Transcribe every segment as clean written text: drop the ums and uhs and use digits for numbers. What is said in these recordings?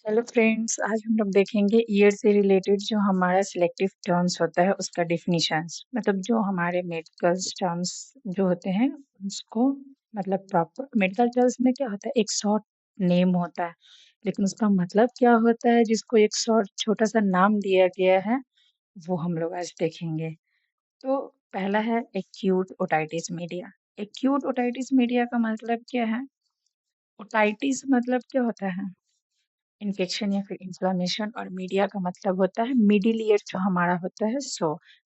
Hello friends, आज हम लोग देखेंगे ईयर से रिलेटेड जो हमारा सिलेक्टिव टर्म्स होता है उसका डिफिनीशंस। मतलब जो हमारे मेडिकल टर्म्स जो होते हैं उसको मतलब प्रॉपर मेडिकल टर्म्स में क्या होता है, एक शॉर्ट नेम होता है, लेकिन उसका मतलब क्या होता है जिसको एक शॉर्ट छोटा सा नाम दिया गया है, वो हम लोग आज देखेंगे। तो पहला है acute otitis media. Acute otitis media का मतलब क्या है? ओटाइटिस मतलब क्या होता है? इन्फेक्शन या फिर इन्फ्लामेशन। और मीडिया का मतलब होता है मिडिल ईयर जो हमारा होता है।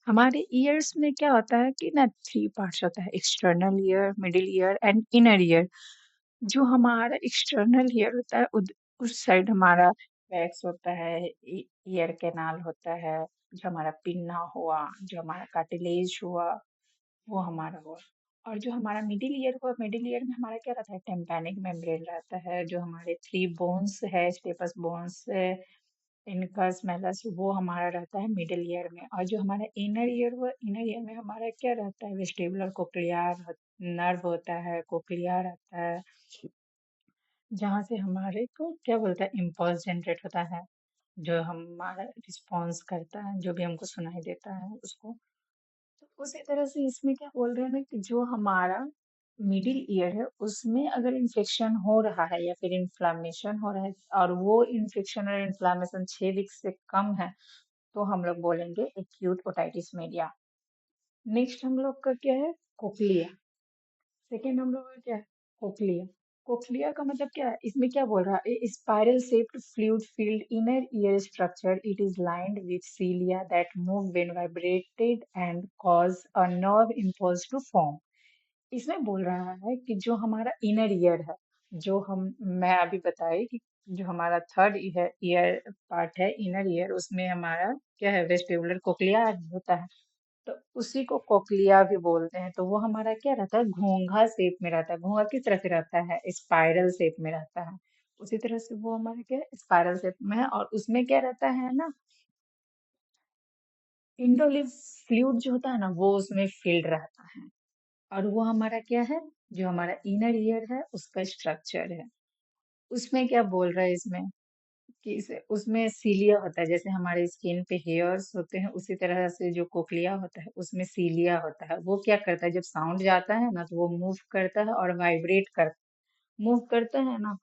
हमारे ईयर्स में क्या होता है कि ना थ्री पार्ट्स होता है, external ear, middle ear and inner ear. जो हमारा एक्सटर्नल ईयर होता है उस साइड हमारा वैक्स होता है, ईयर कैनाल होता है, जो हमारा पिन्ना हुआ, जो हमारा कार्टिलेज हुआ, वो हमारा हुआ। और जो हमारा मिडिल ईयर हुआ, मिडिल ईयर में हमारा क्या रहता है, टेम्पैनिक मेम्ब्रेन रहता है, जो हमारे थ्री बोन्स है, स्टेपस बोन्स, इनकस मैलस, वो हमारा रहता है मिडिल ईयर में। और जो हमारा इनर ईयर हुआ, इनर ईयर में हमारा क्या रहता है, वेस्टिबुलर कोक्लियर नर्व होता है, कोक्लिया रहता है, जहाँ से हमारे को क्या बोलता है, इम्पल्स जनरेट होता है, जो हमारा रिस्पॉन्स करता है, जो भी हमको सुनाई देता है उसको। तो उसी तरह से इसमें क्या बोल रहे हैं ना कि जो हमारा मिडिल ईयर है उसमें अगर इन्फेक्शन हो रहा है या फिर इन्फ्लामेशन हो रहा है, और वो इन्फेक्शन और इन्फ्लामेशन 6 वीक से कम है, तो हम लोग बोलेंगे एक्यूट ओटाइटिस मीडिया। नेक्स्ट हम लोग का क्या है, कोक्लिया। सेकेंड हम लोग का क्या है, कोक्लिया। कोक्लिया का मतलब क्या है, इसमें क्या बोल रहा है, spiral shaped fluid field inner ear structure, it is lined with cilia that move when vibrated and cause a nerve impulse to form। इसमें बोल रहा है कि जो हमारा इनर ईयर है, जो हम मैं अभी बताई कि जो हमारा थर्ड ईयर पार्ट है, इनर ईयर, उसमें हमारा क्या है, वेस्टिबुलर कोक्लिया होता है। तो उसी को कोक्लिया भी बोलते हैं। तो वो हमारा क्या रहता है, घोंघा शेप में रहता है। घोंघा किस तरह से रहता है, स्पाइरल शेप में रहता है। उसी तरह से वो हमारा क्या है, स्पाइरल शेप में है। और उसमें क्या रहता है ना, इंडोलिव फ्लूइड जो होता है ना, वो उसमें फिल्ड रहता है। और वो हमारा क्या है, जो हमारा इनर ईयर है उसका स्ट्रक्चर है। उसमें क्या बोल रहा है इसमें कि उसमें सीलिया होता है, जैसे हमारे स्किन पे हेयर्स होते हैं, उसी तरह से जो कोक्लिया होता है उसमें सीलिया होता है। वो क्या करता है, जब साउंड जाता है ना तो वो मूव करता है और वाइब्रेट कर मूव करता है ना,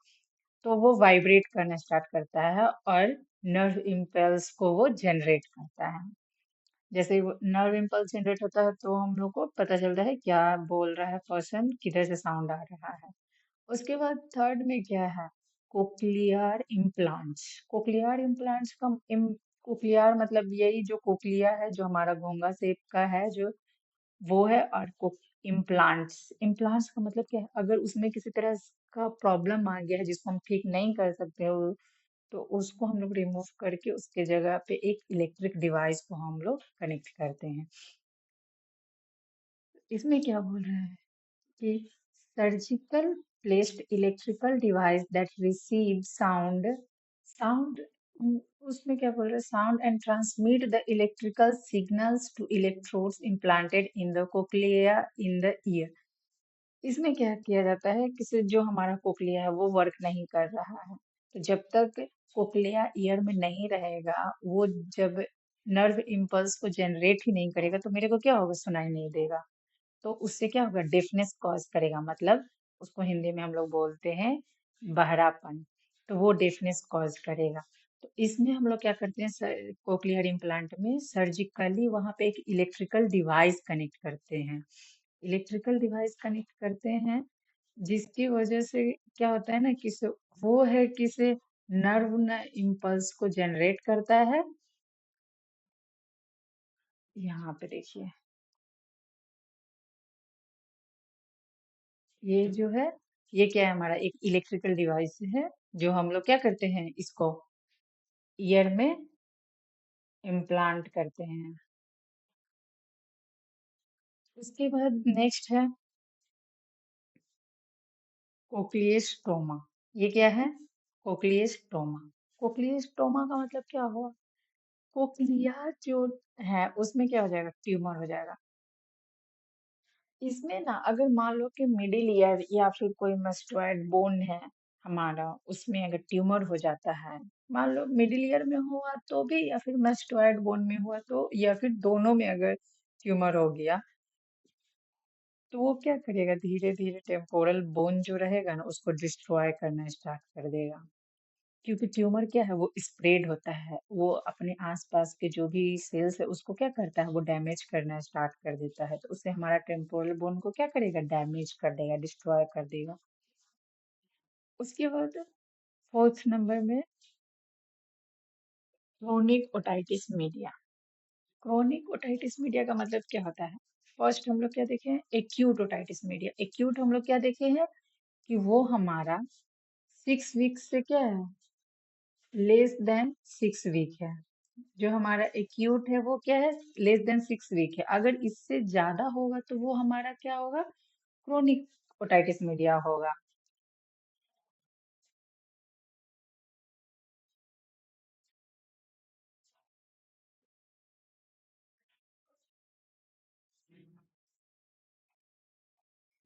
तो वो वाइब्रेट करना स्टार्ट करता है और नर्व इम्पल्स को वो जनरेट करता है। जैसे ही वो नर्व इम्पल्स जनरेट होता है तो हम लोग को पता चलता है क्या बोल रहा है पर्सन, किधर से साउंड आ रहा है। उसके बाद थर्ड में क्या है, कोक्लियर इम्प्लांट्स। कोक्लियर इम्प्लांट्स का कोक्लियर मतलब यही जो कोक्लिया है, जो हमारा घोंघा शेप का है, जो वो है। और इम्प्लांट्स, इम्प्लांट्स का मतलब क्या है, अगर उसमें किसी तरह का प्रॉब्लम आ गया है जिसको हम ठीक नहीं कर सकते हो, तो उसको हम लोग रिमूव करके उसके जगह पे एक इलेक्ट्रिक डिवाइस को हम लोग कनेक्ट करते हैं। इसमें क्या बोल रहा है कि surgical placed electrical device that receive sound, उसमें क्या बोल रहे हैं, sound and transmit the electrical signals two electrodes implanted in the cochlea in the year. इसमें क्या किया जाता है कि जो हमारा कोक्लिया है वो वर्क नहीं कर रहा है, तो जब तक कोक्लिया ईयर में नहीं रहेगा, वो जब नर्व इम्पल्स को जनरेट ही नहीं करेगा तो मेरे को क्या होगा, सुनाई नहीं देगा। तो उससे क्या होगा, डेफनेस कॉज करेगा। मतलब उसको हिंदी में हम लोग बोलते हैं बहरापन। तो वो डेफनेस कॉज करेगा। तो इसमें हम लोग क्या करते हैं, कोक्लियर इम्प्लांट में सर्जिकली वहां पे एक इलेक्ट्रिकल डिवाइस कनेक्ट करते हैं। इलेक्ट्रिकल डिवाइस कनेक्ट करते हैं, जिसकी वजह से क्या होता है ना कि वो है कि से नर्व न इम्पल्स को जनरेट करता है। यहाँ पे देखिए, ये जो है, ये क्या है, हमारा एक इलेक्ट्रिकल डिवाइस है, जो हम लोग क्या करते हैं, इसको ईयर में इम्प्लांट करते हैं। उसके बाद नेक्स्ट है कोक्लियस्टोमा। ये क्या है, कोक्लियस्टोमा। कोक्लियस्टोमा का मतलब क्या हुआ, कोक्लिया जो है उसमें क्या हो जाएगा, ट्यूमर हो जाएगा। इसमें ना अगर मान लो कि मिडिल ईयर या फिर कोई मस्टोइड बोन है, हमारा उसमें अगर ट्यूमर हो जाता है, मान लो मिडिल ईयर में हुआ तो भी, या फिर मैस्टोइड बोन में हुआ तो, या फिर दोनों में अगर ट्यूमर हो गया, तो वो क्या करेगा, धीरे धीरे टेम्पोरल बोन जो रहेगा ना उसको डिस्ट्रॉय करना स्टार्ट कर देगा। क्योंकि ट्यूमर क्या है, वो स्प्रेड होता है, वो अपने आसपास के जो भी सेल्स है उसको क्या करता है, वो डैमेज करना स्टार्ट कर देता है, तो उससे हमारा टेम्पोरल बोन को क्या करेगा, डैमेज कर देगा, डिस्ट्रॉय कर देगा। उसके बाद फोर्थ नंबर में chronic otitis media. Chronic otitis media का मतलब क्या होता है, फर्स्ट हम लोग क्या देखे हैं, एक्यूट ओटाइटिस मीडिया। एक्यूट हम लोग क्या देखे हैं कि वो हमारा 6 वीक से क्या है, लेस देन 6 वीक है। जो हमारा एक्यूट है वो क्या है, लेस देन 6 वीक है। अगर इससे ज्यादा होगा तो वो हमारा क्या होगा, क्रोनिक ओटाइटिस मीडिया होगा।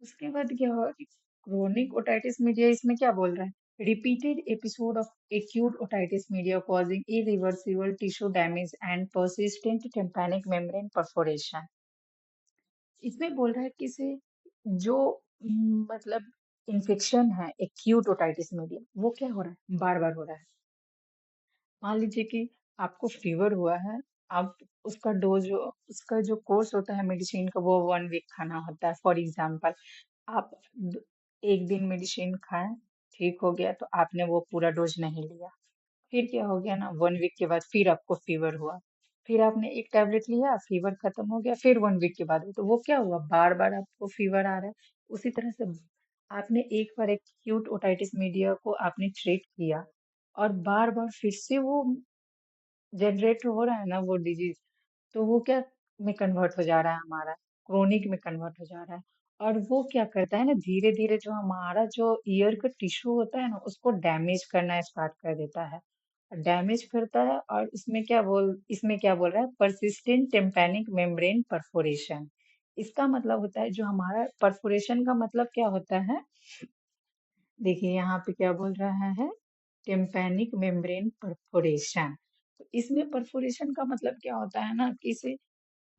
उसके बाद क्या होगा कि क्रोनिक ओटाइटिस मीडिया इसमें क्या बोल रहा है, repeated episode of acute otitis media causing irreversible tissue damage and persistent tympanic membrane perforation. इसमें बोल रहा है कि से जो मतलब इन्फेक्शन है एक्यूट ओटाइटिस मीडिया, वो क्या हो रहा है, बार बार हो रहा है। मान लीजिए कि आपको फीवर हुआ है, आप उसका डोज, उसका जो कोर्स होता है मेडिसिन का, वो 1 वीक खाना होता है। फॉर एग्जाम्पल, आप एक दिन मेडिसिन खाएं, ठीक हो गया, तो आपने वो पूरा डोज नहीं लिया। फिर क्या हो गया ना, 1 वीक के बाद फिर आपको फीवर हुआ, फिर आपने एक टैबलेट लिया, फीवर खत्म हो गया, फिर 1 वीक के बाद, तो वो क्या हुआ, बार बार आपको फीवर आ रहा है। उसी तरह से आपने एक बार एक्यूट ओटाइटिस मीडिया को आपने ट्रीट किया, और बार बार फिर से वो जनरेट हो रहा है ना वो डिजीज, तो वो क्या में कन्वर्ट हो जा रहा है, हमारा क्रोनिक में कन्वर्ट हो जा रहा है। और वो क्या करता है ना, धीरे धीरे जो हमारा जो ईयर का टिश्यू होता है ना उसको डैमेज करना स्टार्ट कर देता है, डैमेज करता है। और इसमें क्या बोल रहा है, परसिस्टेंट टेम्पैनिक मेम्ब्रेन परफोरेशन। इसका मतलब होता है, जो हमारा परफोरेशन का मतलब क्या होता है, देखिए यहाँ पे क्या बोल रहा है, टेम्पैनिक मेम्ब्रेन परफोरेशन। तो इसमें परफोरेशन का मतलब क्या होता है ना, कि इसे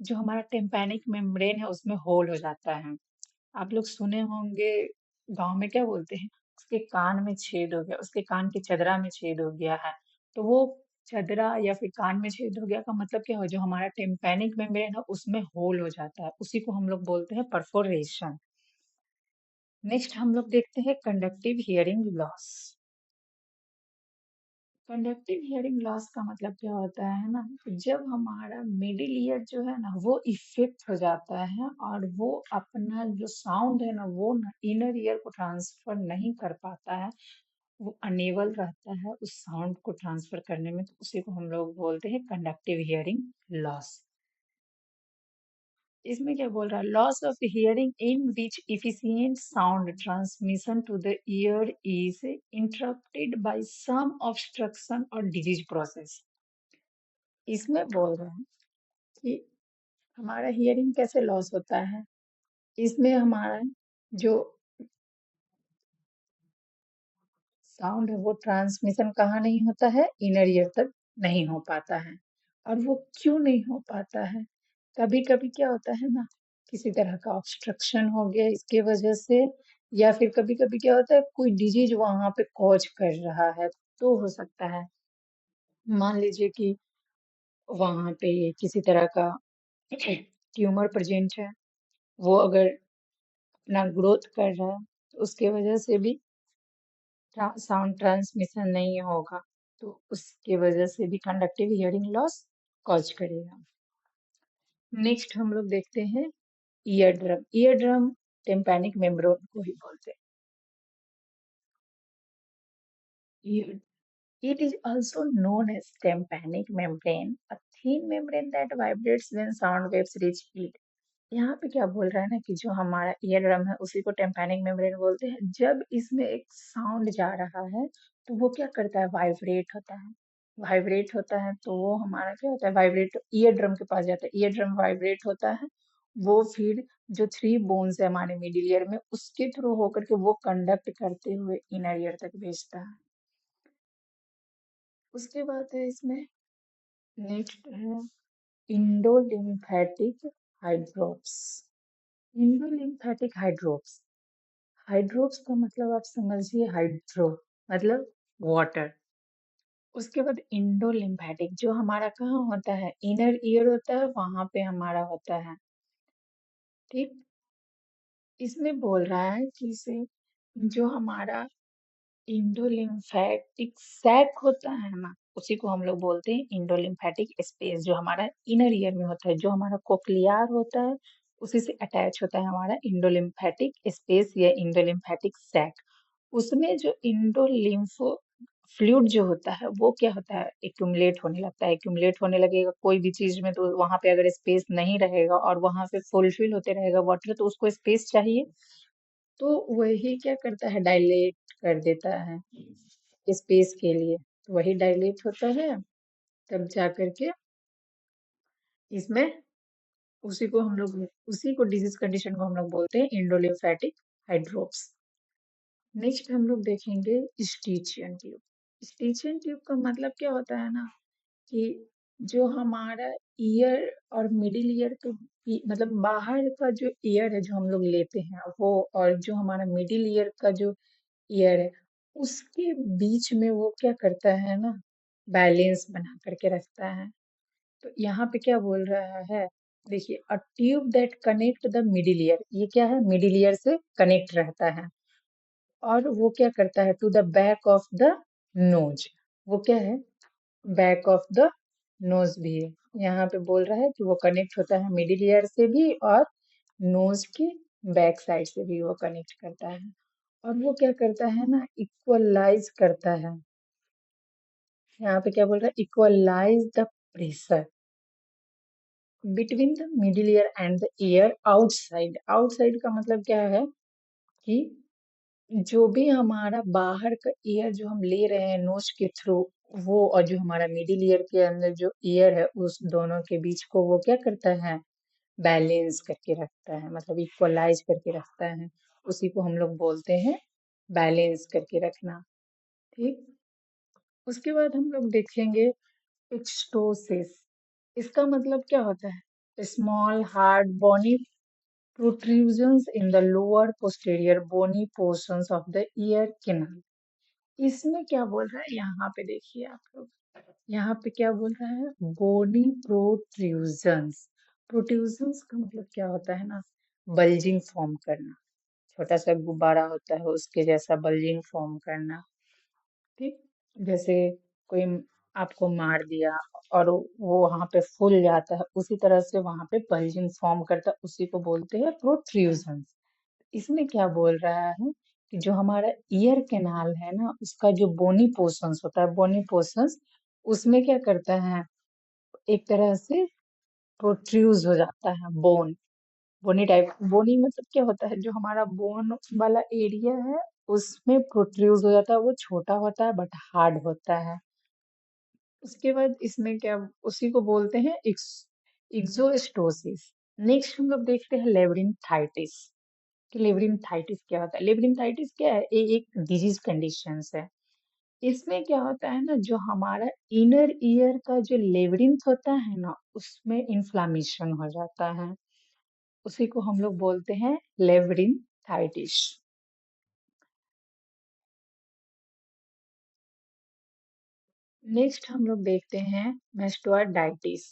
जो हमारा टेम्पैनिक मेम्ब्रेन है उसमें होल हो जाता है। आप लोग सुने होंगे, गांव में क्या बोलते हैं, उसके कान में छेद हो गया, उसके कान के चदरा में छेद हो गया है। तो वो चदरा या फिर कान में छेद हो गया का मतलब क्या हो, जो हमारा टेम्पैनिक मेम्ब्रेन है उसमें होल हो जाता है, उसी को हम लोग बोलते हैं परफोरेशन। नेक्स्ट हम लोग देखते हैं conductive hearing loss. Conductive hearing loss का मतलब क्या होता है ना, कि जब हमारा मिडिल ईयर जो है ना वो इफेक्ट हो जाता है, और वो अपना जो साउंड है ना वो इनर ईयर को ट्रांसफर नहीं कर पाता है, वो अनेबल रहता है उस साउंड को ट्रांसफर करने में, तो उसी को हम लोग बोलते हैं कंडक्टिव हियरिंग लॉस। इसमें क्या बोल रहा है, loss of hearing in which efficient sound transmission to the ear is interrupted by some obstruction और डिजीज प्रोसेस। इसमें बोल रहे हैं कि हमारा हियरिंग कैसे लॉस होता है, इसमें हमारा जो साउंड है वो ट्रांसमिशन कहाँ नहीं होता है, इनर ईयर तक नहीं हो पाता है। और वो क्यों नहीं हो पाता है, कभी कभी क्या होता है ना, किसी तरह का ऑब्स्ट्रक्शन हो गया इसके वजह से, या फिर कभी कभी क्या होता है, कोई डिजीज वहां पे कॉज कर रहा है, तो हो सकता है। मान लीजिए कि वहां पे किसी तरह का ट्यूमर प्रेजेंट है, वो अगर अपना ग्रोथ कर रहा है, तो उसके वजह से भी साउंड ट्रांसमिशन नहीं होगा, तो उसके वजह से भी कंडक्टिव हियरिंग लॉस कॉज करेगा। नेक्स्ट हम लोग देखते हैं ear drum. Ear drum tympanic membrane को ही बोलते हैं। It is also known as tympanic membrane, a thin membrane that vibrates when sound waves reach it. यहाँ पे क्या बोल रहा है ना, कि जो हमारा ईयर ड्रम है उसी को टेम्पैनिक मेम्ब्रेन बोलते हैं। जब इसमें एक साउंड जा रहा है तो वो क्या करता है, वाइब्रेट होता है। वाइब्रेट होता है तो वो हमारा क्या होता है, वाइब्रेट ईयर ड्रम के पास जाता है, ईयर ड्रम वाइब्रेट होता है, वो फिर जो 3 बोन्स है हमारे मिडिल ईयर में उसके थ्रू होकर के वो कंडक्ट करते हुए इनर ईयर तक भेजता है। उसके बाद है इसमें नेक्स्ट है इंडोलिम्फेटिक हाइड्रोप्स। इंडोलिम्फेटिक हाइड्रोप्स, हाइड्रोप्स का मतलब आप समझिए हाइड्रो मतलब वाटर। उसके बाद इंडोलिम्फेटिक जो हमारा कहाँ होता है, इनर ईयर होता है, वहां पे हमारा होता है। ठीक, इसमें बोल रहा है कि इसे जो हमारा इंडोलिम्फेटिक सैक होता है ना, उसी को हम लोग बोलते हैं इंडोलिम्फेटिक स्पेस, जो हमारा इनर ईयर में होता है, जो हमारा कोक्लियार होता है उसी से अटैच होता है हमारा इंडोलिम्फेटिक स्पेस या इंडोलिम्फेटिक सैक। उसमें जो इंडोलिम्फ फ्लूइड जो होता है वो क्या होता है, एक्यूमुलेट होने लगता है। एक्यूमुलेट होने लगेगा कोई भी चीज में तो वहां पे अगर स्पेस नहीं रहेगा और वहां पे फुलफिल होते रहेगा वाटर, तो उसको स्पेस चाहिए, तो वही क्या करता है, डायलेट कर देता है स्पेस के लिए। तो वही डायलेट होता है, तब जा करके इसमें उसी को डिजीज कंडीशन को हम लोग बोलते हैं इंडोलिम्फेटिक हाइड्रोप्स। नेक्स्ट हम लोग देखेंगे स्टीचियन ट्यूब। स्टीचियन ट्यूब का मतलब क्या होता है ना, कि जो हमारा ईयर और मिडिल ईयर के मतलब बाहर का जो ईयर है जो हम लोग लेते हैं वो, और जो हमारा मिडिल ईयर का जो ईयर है उसके बीच में वो क्या करता है ना, बैलेंस बना करके रखता है। तो यहाँ पे क्या बोल रहा है, देखिए a tube that connect the middle year, ये क्या है, मिडिल ईयर से कनेक्ट रहता है। और वो क्या करता है, to the back of the nose, वो क्या है, बैक ऑफ द नोज भी है। यहाँ पे बोल रहा है कि वो कनेक्ट होता है मिडिल ईयर से भी, और नोज के बैक साइड से भी वो कनेक्ट करता है। और वो क्या करता है ना, इक्वलाइज करता है। यहाँ पे क्या बोल रहा है, equalise the pressure between the middle ear and the ear outside. Outside का मतलब क्या है, कि जो भी हमारा बाहर का ईयर जो हम ले रहे हैं नोज के थ्रू, वो और जो हमारा मिडिल ईयर के अंदर जो ईयर है उस दोनों के बीच को वो क्या करता है, बैलेंस करके रखता है, मतलब इक्वलाइज करके रखता है। उसी को हम लोग बोलते हैं बैलेंस करके रखना। ठीक, उसके बाद हम लोग देखेंगे एक्सटोसिस। इसका मतलब क्या होता है, small hard bony protrusions in the lower posterior bony portions of the ear canal. इसमें क्या बोल रहा है, यहाँ पे देखिए आप लोग, यहाँ पे क्या बोल रहा है, बोनी प्रोट्रूजन्स। प्रोट्रूजन्स का मतलब क्या होता है ना, बल्जिंग फॉर्म करना, छोटा सा गुब्बारा होता है उसके जैसा बल्जिंग फॉर्म करना। ठीक, जैसे कोई आपको मार दिया और वो वहां पे फूल जाता है, उसी तरह से वहां पे बल्जिंग फॉर्म करता है, उसी को बोलते हैं प्रोट्रूजन। इसमें क्या बोल रहा है, कि जो हमारा ईयर कैनाल है ना उसका जो बोनी पोर्शंस होता है, बोनी पोर्शंस उसमें क्या करता है, एक तरह से प्रोट्रूज हो जाता है बोन। बोनी टाइप, बोनी मतलब क्या होता है, जो हमारा बोन वाला एरिया है उसमें प्रोट्रूज हो जाता है, वो छोटा होता है बट हार्ड होता है। उसके बाद इसमें क्या, उसी को बोलते हैं इक्सोस्टोसिस। नेक्स्ट हम लोग देखते हैं लेब्रिंथाइटिस। कि लेब्रिंथाइटिस क्या होता है, लेब्रिंथाइटिस क्या है, ये एक डिजीज कंडीशन है। इसमें क्या होता है ना, जो हमारा इनर ईयर का जो लेब्रिंथ होता है ना उसमें इन्फ्लामेशन हो जाता है, उसी को हम लोग बोलते हैं लेब्रिंथाइटिस। नेक्स्ट हम लोग देखते हैं मेस्टोडाइटिस।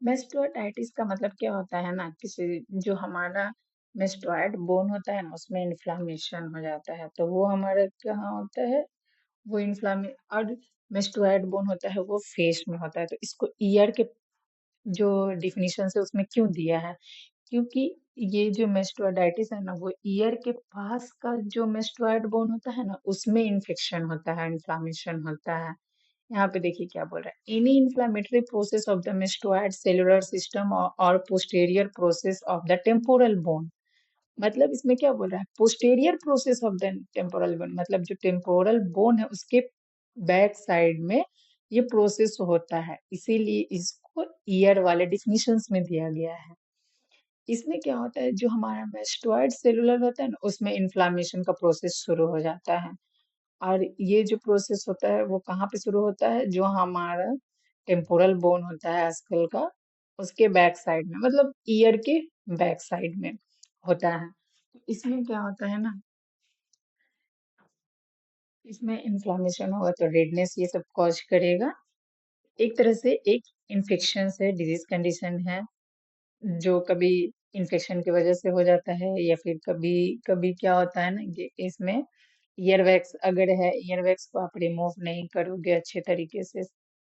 मेस्टोडाइटिस का मतलब क्या होता है ना, किसी जो हमारा मेस्टोइड बोन होता है ना उसमें इन्फ्लामेशन हो जाता है, तो वो हमारे कहाँ होता है, वो इन्फ्लामे और मेस्टोइड बोन होता है वो फेस में होता है। तो इसको ईयर के जो डिफिनीशन है उसमें क्यों दिया है, क्योंकि ये जो मेस्टोडाइटिस है ना वो ईयर के पास का जो मेस्टोइड बोन होता है ना उसमें इन्फेक्शन होता है, इन्फ्लामेशन होता है। यहाँ पे देखिए क्या बोल रहा है, any inflammatory process of the mastoid cellular system और posterior process of the temporal bone. मतलब इसमें क्या बोल रहा है, posterior process of the temporal bone, मतलब जो टेम्पोरल बोन है उसके बैक साइड में ये प्रोसेस होता है, इसीलिए इसको ईयर वाले डिफिनीशंस में दिया गया है। इसमें क्या होता है, जो हमारा मेस्टोइड सेलुलर होता है ना, उसमें इन्फ्लामेशन का प्रोसेस शुरू हो जाता है। और ये जो प्रोसेस होता है वो कहाँ पे शुरू होता है, जो हमारा टेम्पोरल बोन होता है स्कल का, उसके बैक साइड में, मतलब ईयर के बैक साइड में होता है। इसमें क्या होता है ना, इसमें इन्फ्लामेशन होगा तो रेडनेस ये सब कॉज करेगा। एक तरह से एक इन्फेक्शन है, डिजीज कंडीशन है, जो कभी इन्फेक्शन की वजह से हो जाता है, या फिर कभी कभी क्या होता है ना कि इसमें ईयर वैक्स अगर है, ईयर वैक्स को आप रिमूव नहीं करोगे अच्छे तरीके से,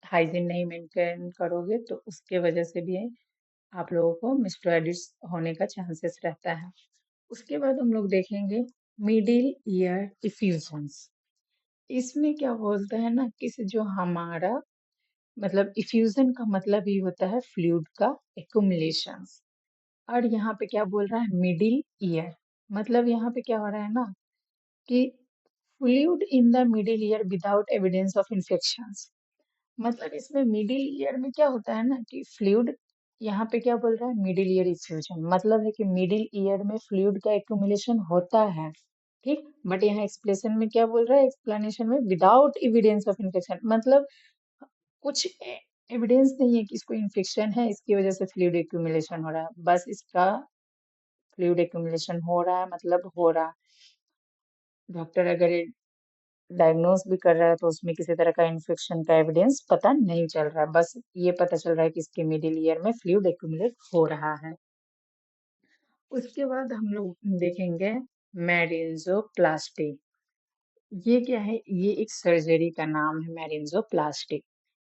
हाइजीन नहीं मेंटेन करोगे, तो उसके वजह से भी आप लोगों को मिस्टोइडिस होने का चांसेस रहता है। उसके बाद हम लोग देखेंगे मिडिल ईयर इफ्यूजन्स। इसमें क्या बोलते हैं ना कि जो हमारा मतलब इफ्यूजन का मतलब ही होता है फ्लूइड का एक्युमुलेशन। और यहाँ पे क्या बोल रहा है, मिडिल ईयर, मतलब यहाँ पे क्या हो रहा है ना कि fluid in the middle year without evidence of infections. मतलब इसमें मिडिल ईयर में क्या होता है ना कि फ्लूइड, यहाँ पे क्या बोल रहा है, मिडिल ईयर इफ्यूजन, मतलब है कि मिडिल ईयर में फ्लूइड का एक्युमुलेशन होता है, ठीक। बट यहाँ एक्सप्लेनेशन में क्या बोल रहा है, एक्सप्लेनेशन में विदाउट एविडेंस ऑफ इन्फेक्शन, मतलब कुछ एविडेंस नहीं है कि इसको इन्फेक्शन है, इसकी वजह से फ्लूइड एक्यूमुलेशन हो रहा है, बस इसका फ्लूइड एक्यूमुलेशन हो रहा है, मतलब हो रहा है। डॉक्टर अगर डायग्नोस भी कर रहा है तो उसमें किसी तरह का इन्फेक्शन का एविडेंस पता नहीं चल रहा है, बस ये पता चल रहा है कि इसके मिडिल ईयर में फ्लूइड एक्यूमुलेट हो रहा है। उसके बाद हम लोग देखेंगे मैरिंजोप्लास्टी। ये क्या है, ये एक सर्जरी का नाम है, मैरिंजोप्लास्टी।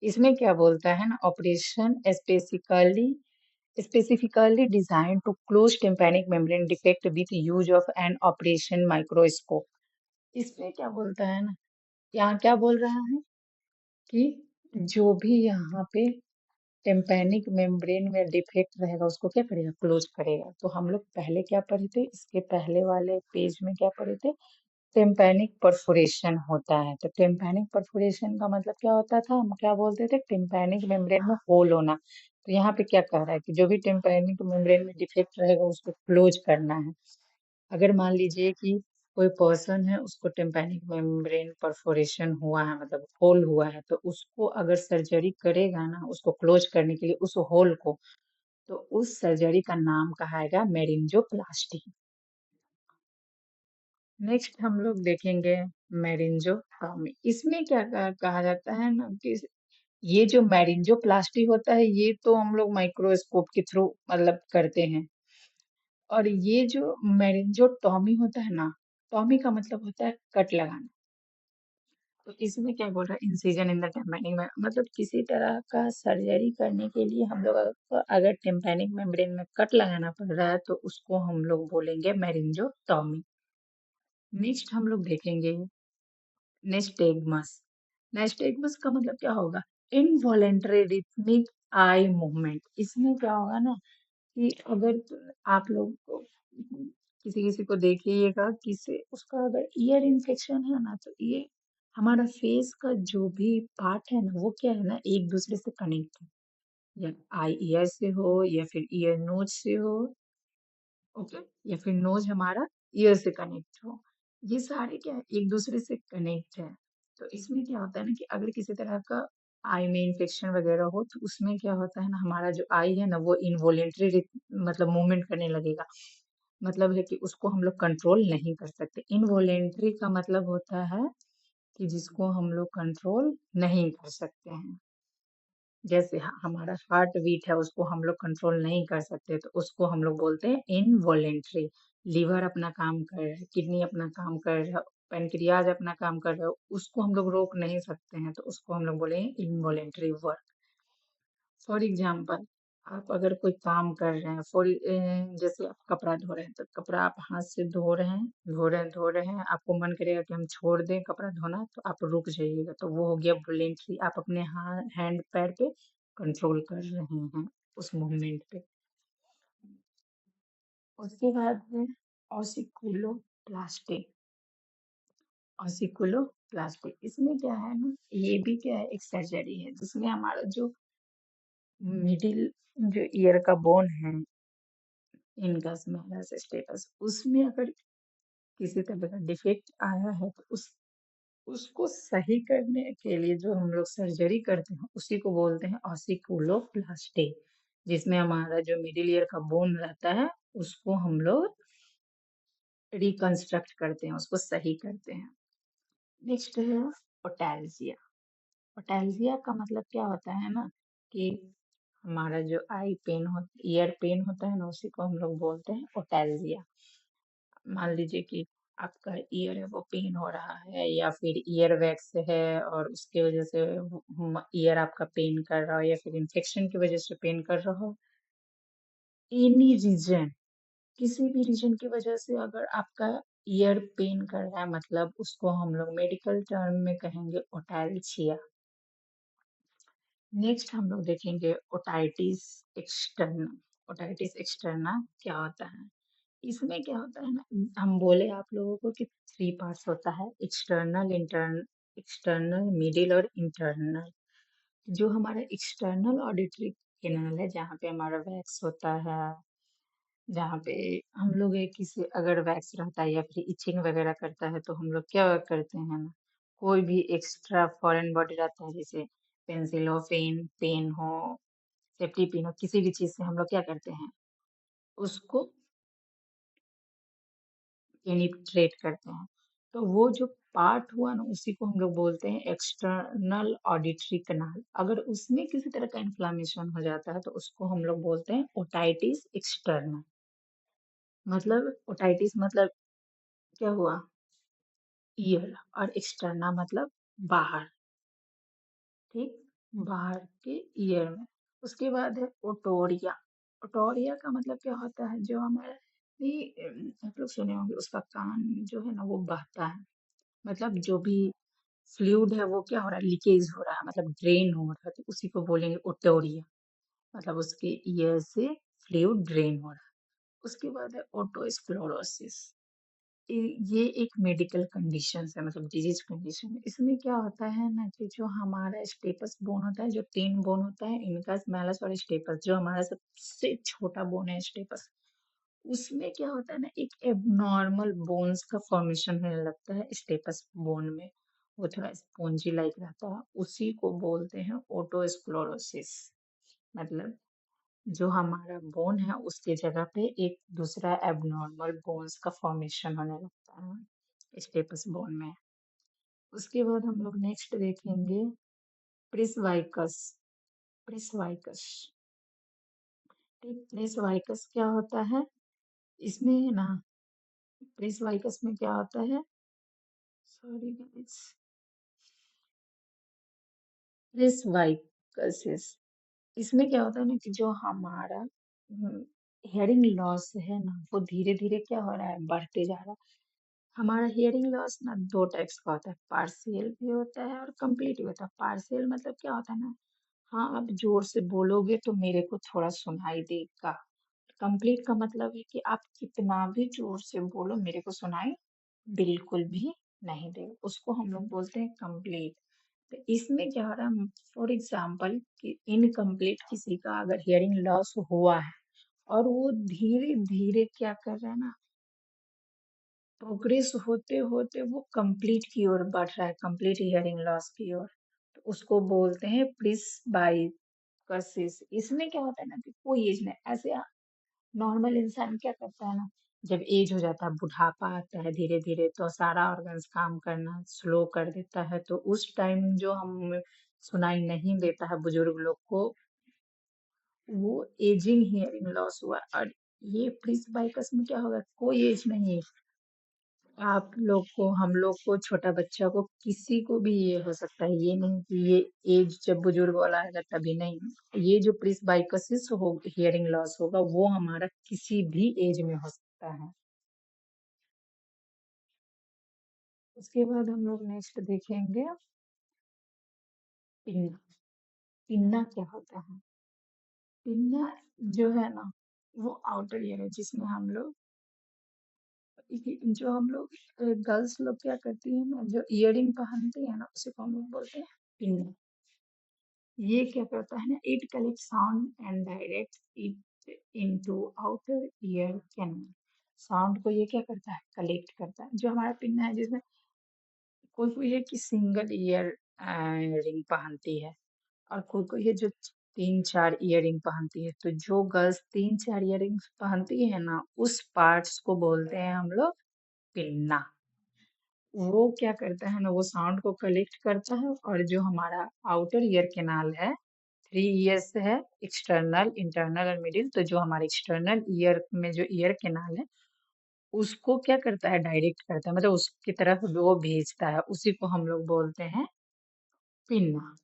इसमें क्या बोलता है ना, operation specifically designed to close tympanic membrane defect with use of an operation microscope। इसमें क्या बोलता है ना, यहाँ क्या बोल रहा है कि जो भी यहाँ पे टेम्पैनिक मेम्ब्रेन में डिफेक्ट रहेगा उसको क्या करेगा, क्लोज करेगा। तो हम लोग पहले क्या पढ़े थे, इसके पहले वाले पेज में क्या पढ़े थे, टेम्पैनिक परफोरेशन होता है। तो टेम्पैनिक परफोरेशन का मतलब क्या होता था, हम क्या बोलते थे, टेम्पैनिक मेम्ब्रेन में होल होना। तो यहाँ पे क्या कह रहा है कि जो भी टेम्पैनिक मेम्ब्रेन में डिफेक्ट रहेगा उसको क्लोज करना है। अगर मान लीजिए कि कोई पर्सन है, उसको टेम्पैनिक मेम्ब्रेन परफोरेशन हुआ है, मतलब होल हुआ है, तो उसको अगर सर्जरी करेगा ना उसको क्लोज करने के लिए उस होल को, तो उस सर्जरी का नाम कहाएगा मेरिंजोप्लास्टी। नेक्स्ट हम लोग देखेंगे मैरिंजोटॉमी। इसमें क्या कहा जाता है ना कि ये जो मैरिंजोप्लास्टी होता है ये तो हम लोग माइक्रोस्कोप के थ्रू मतलब करते हैं। और ये जो मैरिंजोटॉमी होता है ना, टॉमी का मतलब होता है कट लगाना। तो इसमें क्या बोल रहा है, इंसिजन इन द टेम्पैनिक में, मतलब किसी तरह का सर्जरी करने के लिए हम लोग अगर टेम्पैनिक मेम्ब्रेन में कट लगाना पड़ रहा है तो उसको हम लोग बोलेंगे मैरिंजोटॉमी। नेक्स्ट हम लोग देखेंगे नेस्टेगमस। नेस्टेगमस का मतलब क्या होगा, इनवॉलेंटरी रिथमिक आई मूवमेंट। इसमें क्या होगा ना कि अगर आप लोग किसी किसी को देखिएगा, किसी उसका अगर ईयर इन्फेक्शन है ना, तो ये हमारा फेस का जो भी पार्ट है ना वो क्या है ना एक दूसरे से कनेक्ट है, या आई ईयर से हो या फिर ईयर नोज से हो, ओके, या फिर नोज हमारा ईयर से कनेक्ट हो, ये सारे क्या है एक दूसरे से कनेक्ट है। तो इसमें क्या होता है ना कि अगर किसी तरह का आई में इन्फेक्शन वगैरह हो तो उसमें क्या होता है ना, हमारा जो आई है ना वो इनवॉलेंटरी मतलब मूवमेंट करने लगेगा। मतलब है कि उसको हम लोग कंट्रोल नहीं कर सकते। इनवॉलेंटरी का मतलब होता है कि जिसको हम लोग कंट्रोल नहीं कर सकते हैं। जैसे हमारा हार्ट बीट है उसको हम लोग कंट्रोल नहीं कर सकते, तो उसको हम लोग बोलते हैं इनवॉलेंट्री। लीवर अपना काम कर रहा है, किडनी अपना काम कर रहा है, पेनक्रियाज अपना काम कर रहा है, उसको हम लोग रोक नहीं सकते हैं, तो उसको हम लोग बोलेंगे इनवॉलेंट्री वर्क। फॉर एग्जाम्पल, आप अगर कोई काम कर रहे हैं, जैसे आप कपड़ा धो रहे हैं, तो कपड़ा आप हाथ से धो रहे हैं, धो रहे हैं, आपको मन करेगा कि हम छोड़ दें कपड़ा धोना, तो आप रुक जाइएगा, तो वो हो गया वॉलेंट्री। आप अपने हैंड पैर पे कंट्रोल कर रहे हैं उस मूवमेंट पे। उसके बाद है ऑसिकुलो प्लास्टिक। ऑसिकुलो प्लास्टिक इसमें क्या है ना, ये भी क्या है एक सर्जरी है जिसमें हमारा जो मिडिल जो ईयर का बोन है, इनका स्मेलर्स स्टेटस, उसमें अगर किसी तरह का डिफेक्ट आया है तो उस उसको सही करने के लिए जो हम लोग सर्जरी करते हैं उसी को बोलते हैं ऑसिकुलोप्लास्टी, जिसमें हमारा जो मिडिल ईयर का बोन रहता है उसको हम लोग रिकंस्ट्रक्ट करते हैं, उसको सही करते हैं। नेक्स्ट है ओटैल्जिया। ओटैल्जिया का मतलब क्या होता है ना कि हमारा जो आई पेन हो ईयर पेन होता है ना उसी को हम लोग बोलते हैं ओटैल्जिया। मान लीजिए कि आपका ईयर है वो पेन हो रहा है या फिर ईयर वैक्स है और उसकी वजह से ईयर आपका पेन कर रहा हो या फिर इन्फेक्शन की वजह से पेन कर रहा हो, एनी रीजन, किसी भी रीजन की वजह से अगर आपका ईयर पेन कर रहा है मतलब उसको हम लोग मेडिकल टर्म में कहेंगे ओटैल्जिया। नेक्स्ट हम लोग देखेंगे ओटाइटिस एक्सटर्ना। ओटाइटिस एक्सटर्ना क्या होता है? इसमें क्या होता है ना, हम बोले आप लोगों को कि थ्री पार्ट्स होता है, एक्सटर्नल, इंटर्न एक्सटर्नल, मिडिल और इंटरनल। जो हमारा एक्सटर्नल ऑडिटरी कैनाल है जहाँ पे हमारा वैक्स होता है, जहाँ पे हम लोग एक किसी अगर वैक्स रहता है या फिर इचिंग वगैरह करता है तो हम लोग क्या करते हैं ना, कोई भी एक्स्ट्रा फॉरेन बॉडी रहता है जैसे पेंसिल हो, पेन हो, सेफ्टी पिन हो, किसी भी चीज से हम लोग क्या करते हैं, उसको पेनिट्रेट करते हैं। तो वो जो पार्ट हुआ ना उसी को हम लोग बोलते हैं एक्सटर्नल ऑडिटरी कनाल। अगर उसमें किसी तरह का इन्फ्लामेशन हो जाता है तो उसको हम लोग बोलते हैं ओटाइटिस एक्सटर्नल। मतलब ओटाइटिस मतलब क्या हुआ, ईयर, और एक्सटर्ना मतलब बाहर, ठीक, बाहर के ईयर में। उसके बाद है ओटोरिया। ओटोरिया का मतलब क्या होता है, जो हमारा ये आप लोग सुने होंगे उसका कान जो है ना वो बहता है, मतलब जो भी फ्लूइड है वो क्या हो रहा है, लीकेज हो रहा है, मतलब ड्रेन हो रहा है, तो उसी को बोलेंगे ओटोरिया, मतलब उसके ईयर से फ्लूइड ड्रेन हो रहा है। उसके बाद है ओटोस्क्लेरोसिस। ये एक मेडिकल कंडीशन है, मतलब डिजीज कंडीशन है। इसमें क्या होता है ना कि जो हमारा स्टेपस बोन होता है, जो तीन बोन होता है इनका स्मैलस और स्टेपस, जो हमारा सबसे छोटा बोन है स्टेपस, उसमें क्या होता है ना एक एबनॉर्मल बोन्स का फॉर्मेशन होने लगता है स्टेपस बोन में। वो थोड़ा स्पॉन्जी लाइक रहता है, उसी को बोलते हैं ओटोस्क्लेरोसिस। मतलब जो हमारा बोन है उसके जगह पे एक दूसरा एबनॉर्मल बोन्स का फॉर्मेशन होने लगता है स्टेपस बोन में। उसके बाद हम लोग नेक्स्ट देखेंगे प्रिसवाइकस। प्रिसवाइकस, ठीक, प्रिसवाइकस क्या होता है, इसमें ना प्रिसवाइकस में क्या होता है, सॉरी गाइस, प्रिसवाइकसिस, इसमें क्या होता है ना कि जो हमारा हेयरिंग लॉस है ना वो धीरे धीरे क्या हो रहा है, बढ़ते जा रहा है। हमारा हियरिंग लॉस ना दो टाइप्स का होता है, पार्शियल भी होता है और कंप्लीट भी होता है। पार्शियल मतलब क्या होता है ना, हाँ आप जोर से बोलोगे तो मेरे को थोड़ा सुनाई देगा। कंप्लीट का मतलब है कि आप कितना भी जोर से बोलो मेरे को सुनाई बिल्कुल भी नहीं देगा, उसको हम लोग बोलते हैं कंप्लीट। तो इसमें क्या हो रहा है, फॉर एग्जाम्पल कि इनकम्प्लीट किसी का अगर हियरिंग लॉस हुआ है और वो धीरे धीरे क्या कर रहा है ना, प्रोग्रेस होते होते वो कंप्लीट की ओर बढ़ रहा है, कंप्लीट हियरिंग लॉस की ओर, तो उसको बोलते हैं प्रिस्बाइकसिस। इसमें क्या होता है ना कि कोई एज नहीं, ऐसे नॉर्मल इंसान क्या करता है ना, जब एज हो जाता है, बुढ़ापा आता है धीरे धीरे तो सारा ऑर्गन्स काम करना स्लो कर देता है, तो उस टाइम जो हम सुनाई नहीं देता है बुजुर्ग लोग को, वो एजिंग हियरिंग लॉस हुआ। और ये प्रिस्बाइकस में क्या होगा, कोई एज नहीं है, आप लोग को, हम लोग को, छोटा बच्चा को, किसी को भी ये हो सकता है, ये नहीं कि ये एज जब बुजुर्ग वाला आएगा तभी नहीं। ये जो प्रिस्बाइकसिस हो हियरिंग लॉस होगा वो हमारा किसी भी एज में हो सकता है। उसके बाद हम लोग नेक्स्ट देखेंगे पिन्ना। पिन्ना क्या होता है, पिन्ना जो है ना वो आउटर ईयर है, जिसमें हम लोग जो हम लोग गर्ल्स लोग क्या करती है ना, जो इयरिंग पहनती है ना उसी को हम लोग बोलते हैं पिन्ना। ये क्या करता है ना, it collect sound and direct it into outer ear canal। Sound को ये क्या करता है, कलेक्ट करता है। जो हमारा पिन्ना है जिसमें कोई कोई है कि सिंगल ईयर रिंग पहनती है, और कोई कोई है जो तीन चार इयर रिंग पहनती है। तो जो गर्ल्स तीन चार इयर रिंग पहनती है ना, उस पार्ट्स को बोलते हैं हम लोग पिन्ना। वो क्या करता है ना, वो साउंड को कलेक्ट करता है, और जो हमारा आउटर ईयर कैनाल है, थ्री ईयर्स है, एक्सटर्नल, इंटरनल और मिडिल। तो जो हमारे एक्सटर्नल ईयर में जो ईयर कैनाल है, उसको क्या करता है, डायरेक्ट करता है, मतलब उसकी तरफ वो भेजता है, उसी को हम लोग बोलते हैं पिन्ना।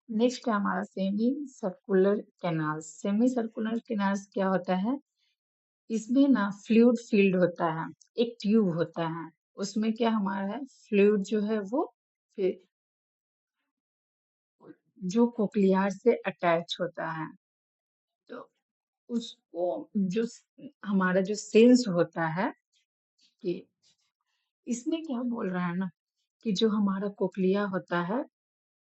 नेक्स्ट है हमारा semi circular canal. Semi circular canal क्या होता है, इसमें ना फ्लूइड फील्ड होता है, एक ट्यूब होता है, उसमें क्या हमारा है, फ्लूइड जो है वो फिर जो कोक्लियार से अटैच होता है। तो उसको जो हमारा जो सेंस होता है कि इसमें क्या बोल रहा है ना, कि जो हमारा कोक्लिया होता है,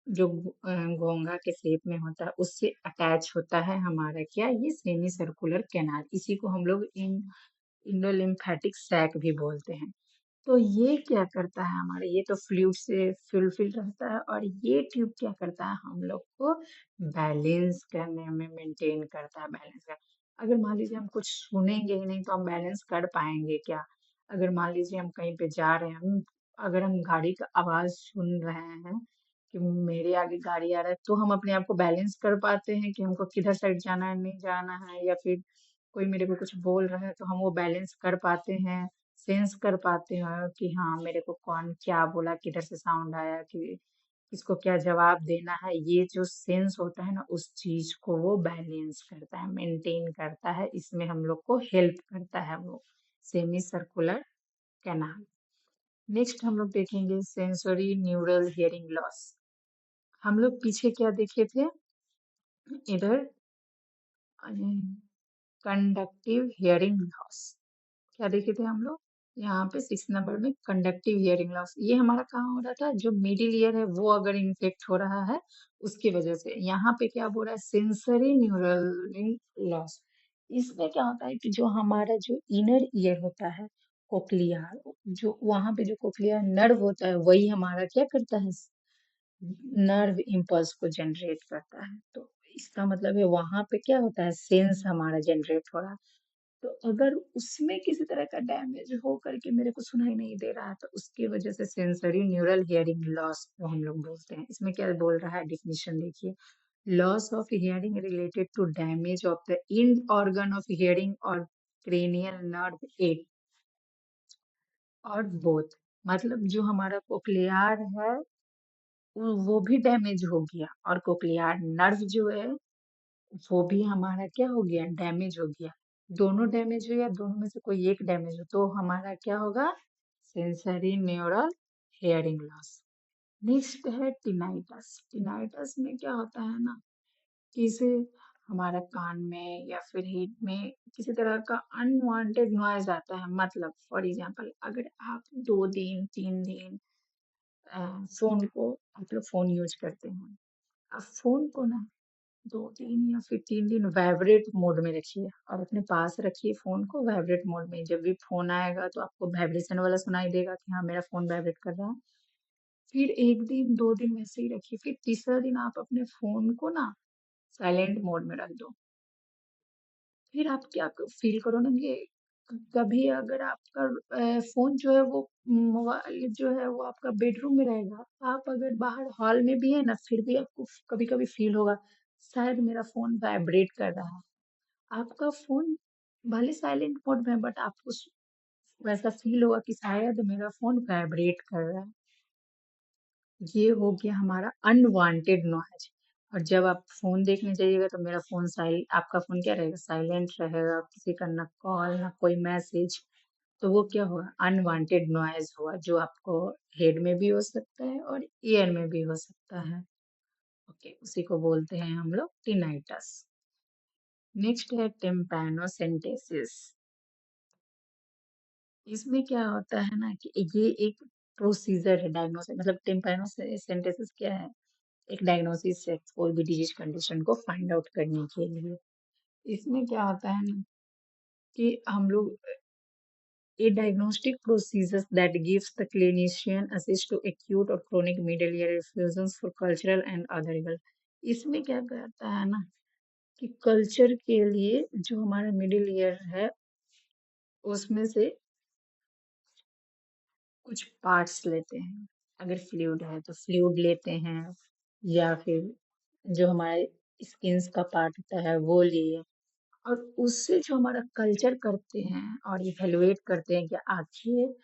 जो घोंघा के शेप में होता है, उससे अटैच होता है हमारा क्या, ये सेमी सर्कुलर कैनाल। इसी को हम लोग इंडोलिम्फेटिक सैक भी बोलते हैं। तो ये क्या करता है हमारे, ये तो फ्लूइड से फुलफिल रहता है, और ये ट्यूब क्या करता है, हम लोग को बैलेंस करने में मेंटेन करता है, बैलेंस कर। अगर मान लीजिए हम कुछ सुनेंगे ही नहीं तो हम बैलेंस कर पाएंगे क्या। अगर मान लीजिए हम कहीं पे जा रहे हैं, अगर हम गाड़ी का आवाज सुन रहे हैं कि मेरे आगे गाड़ी आ रहा है, तो हम अपने आप को बैलेंस कर पाते हैं कि हमको किधर साइड जाना है, नहीं जाना है, या फिर कोई मेरे को कुछ बोल रहा है तो हम वो बैलेंस कर पाते हैं, सेंस कर पाते हैं कि हाँ मेरे को कौन क्या बोला, किधर से साउंड आया, कि किसको क्या जवाब देना है। ये जो सेंस होता है ना, उस चीज को वो बैलेंस करता है, मेंटेन करता है, इसमें हम लोग को हेल्प करता है वो सेमी सर्कुलर कैनाल। नेक्स्ट हम लोग देखेंगे सेंसरी न्यूरल हियरिंग लॉस। हम लोग पीछे क्या देखे थे, इधर कंडक्टिव हियरिंग लॉस क्या देखे थे हम लोग, यहाँ पे 6 नंबर में कंडक्टिव हियरिंग लॉस। ये हमारा कहाँ हो रहा था, जो मिडिल ईयर है वो अगर इन्फेक्ट हो रहा है उसकी वजह से। यहाँ पे क्या बोल रहा है, सेंसरी न्यूरल लॉस। इसमें क्या होता है कि जो हमारा जो इनर ईयर होता है, कोक्लिया, जो वहां पे जो कोक्लिया नर्व होता है, वही हमारा क्या करता है, नर्व इम्पल्स को जनरेट करता है। तो इसका मतलब है वहां पे क्या होता है, सेंस हमारा जनरेट हो रहा है। तो अगर उसमें किसी तरह का डैमेज हो करके मेरे को सुनाई नहीं दे रहा है, तो उसकी वजह से सेंसरी न्यूरल हियरिंग लॉस को हम लोग बोलते हैं। इसमें क्या बोल रहा है, डिफिनीशन देखिए, loss of hearing related to damage of the in organ of hearing और क्रेनियल नर्व एट और बोथ। मतलब जो हमारा कोक्लियार है वो भी डैमेज हो गया, और कोक्लियार नर्व जो है वो भी हमारा क्या हो गया, डैमेज हो गया। दोनों डैमेज हो या दोनों में से कोई एक डैमेज हो तो हमारा क्या होगा, sensory neural hearing loss. Next है टिनाइटस। टिनाइटस में क्या होता है ना, कि इसे हमारा कान में या फिर हेड में किसी तरह का अनवांटेड नॉइज आता है। मतलब फॉर एग्जांपल, अगर आप 2 दिन 3 दिन फोन को, आप लोग फोन यूज करते हैं, आप फोन को ना 2 दिन या फिर 3 दिन वाइब्रेट मोड में रखिए, और अपने पास रखिए फोन को वाइब्रेट मोड में। जब भी फोन आएगा तो आपको वाइब्रेशन वाला सुनाई देगा कि हाँ मेरा फोन वाइब्रेट कर रहा है। फिर 1 दिन 2 दिन वैसे ही रखिए, फिर तीसरा दिन आप अपने फोन को ना साइलेंट मोड में रख दो। फिर आप क्या फील करो ना कि कभी अगर आपका फोन जो है वो मोबाइल जो है वो आपका बेडरूम में रहेगा, आप अगर बाहर हॉल में भी है ना, फिर भी आपको कभी कभी फील होगा शायद मेरा फोन वाइब्रेट कर रहा है। आपका फोन भले साइलेंट मोड में है, बट आपको वैसा फील होगा कि शायद मेरा फोन वाइब्रेट कर रहा है। ये हो गया हमारा अनवांटेड नॉइज। और जब आप फोन देखने जाइएगा तो मेरा फोन आपका फोन क्या रहेगा, साइलेंट रहेगा, किसी का ना कॉल ना कोई मैसेज। तो वो क्या हुआ, अनवांटेड नॉइज हुआ, जो आपको हेड में भी हो सकता है और ईयर में भी हो सकता है। ओके, उसी को बोलते हैं हम लोग टिनाइटस। नेक्स्ट है टिम्पैनोसेंटेसिस। इसमें क्या होता है ना, कि ये एक प्रोसीजर है डायग्नोसिस, मतलब टिम्पैनोसेंटेसिस क्या है, एक डायग्नोसिस है कोई भी डिजीज कंडीशन को फाइंड आउट करने के लिए। इसमें क्या होता है ना कि हम लोग a diagnostic procedures that gives the clinician assist to acute or chronic middle ear effusions for cultural and other reason. इसमें क्या करता है ना कि कल्चर के लिए जो हमारा मिडिल ईयर है उसमें से कुछ पार्ट्स लेते हैं। अगर फ्लूइड है तो फ्लूइड लेते हैं, या फिर जो हमारे स्किन्स का पार्ट होता है वो लिए, और उससे जो हमारा कल्चर करते हैं और इवेलुएट करते हैं कि आखिर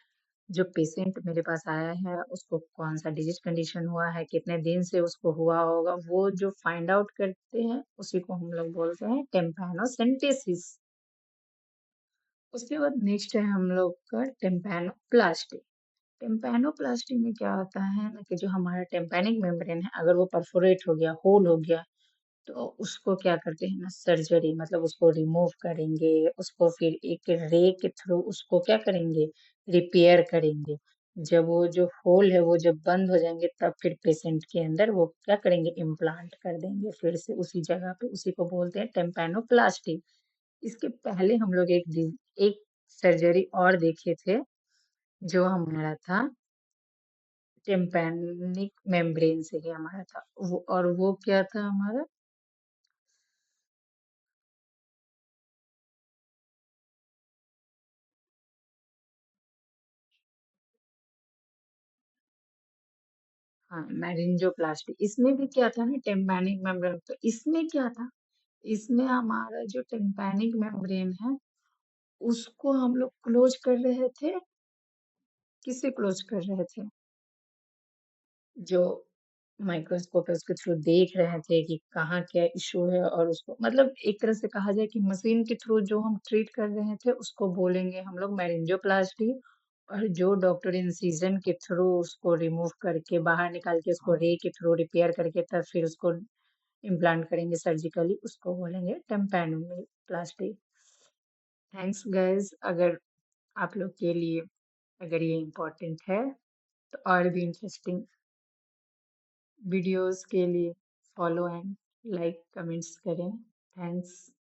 जो पेशेंट मेरे पास आया है उसको कौन सा डिजीज कंडीशन हुआ है, कितने दिन से उसको हुआ होगा, वो जो फाइंड आउट करते हैं उसी को हम लोग बोलते हैं टेम्पैनोसेंटेसिस। उसके बाद नेक्स्ट है हम लोग का टेम्पैनोप्लास्टी। टेम्पैनोप्लास्टी में क्या होता है ना कि जो हमारा टेम्पैनिक मेम्ब्रेन है अगर वो परफोरेट हो गया, होल हो गया, तो उसको क्या करते हैं ना सर्जरी, मतलब उसको रिमूव करेंगे, उसको फिर एक रे के थ्रू उसको क्या करेंगे, रिपेयर करेंगे। जब वो जो होल है वो जब बंद हो जाएंगे तब फिर पेशेंट के अंदर वो क्या करेंगे, इम्प्लांट कर देंगे फिर से उसी जगह पे, उसी को बोलते हैं टेम्पैनोप्लास्टी। इसके पहले हम लोग एक सर्जरी और देखे थे जो हमारा था टेम्पैनिक मेम्ब्रेन से ही हमारा था वो, और वो क्या था हमारा, हाँ मैरिंजोप्लास्टी। इसमें भी क्या था ना टेम्पैनिक मेम्ब्रेन, तो इसमें क्या था, इसमें हमारा जो टेम्पैनिक मेम्ब्रेन है उसको हम लोग क्लोज कर रहे थे। किससे क्लोज कर रहे थे, जो माइक्रोस्कोप है उसके थ्रू देख रहे थे कि कहाँ क्या इशू है, और उसको मतलब एक तरह से कहा जाए कि मशीन के थ्रू जो हम ट्रीट कर रहे थे उसको बोलेंगे हम लोग मैरिंजोप्लास्टी। और जो डॉक्टर इंसिजन के थ्रू उसको रिमूव करके बाहर निकाल के उसको रे के थ्रू रिपेयर करके तब फिर उसको इम्प्लांट करेंगे सर्जिकली, उसको बोलेंगे टेम्पैनोप्लास्टी। थैंक्स गाइस, अगर आप लोग के लिए अगर ये इम्पोर्टेंट है तो और भी इंटरेस्टिंग वीडियोस के लिए फॉलो एंड लाइक कमेंट्स करें। थैंक्स।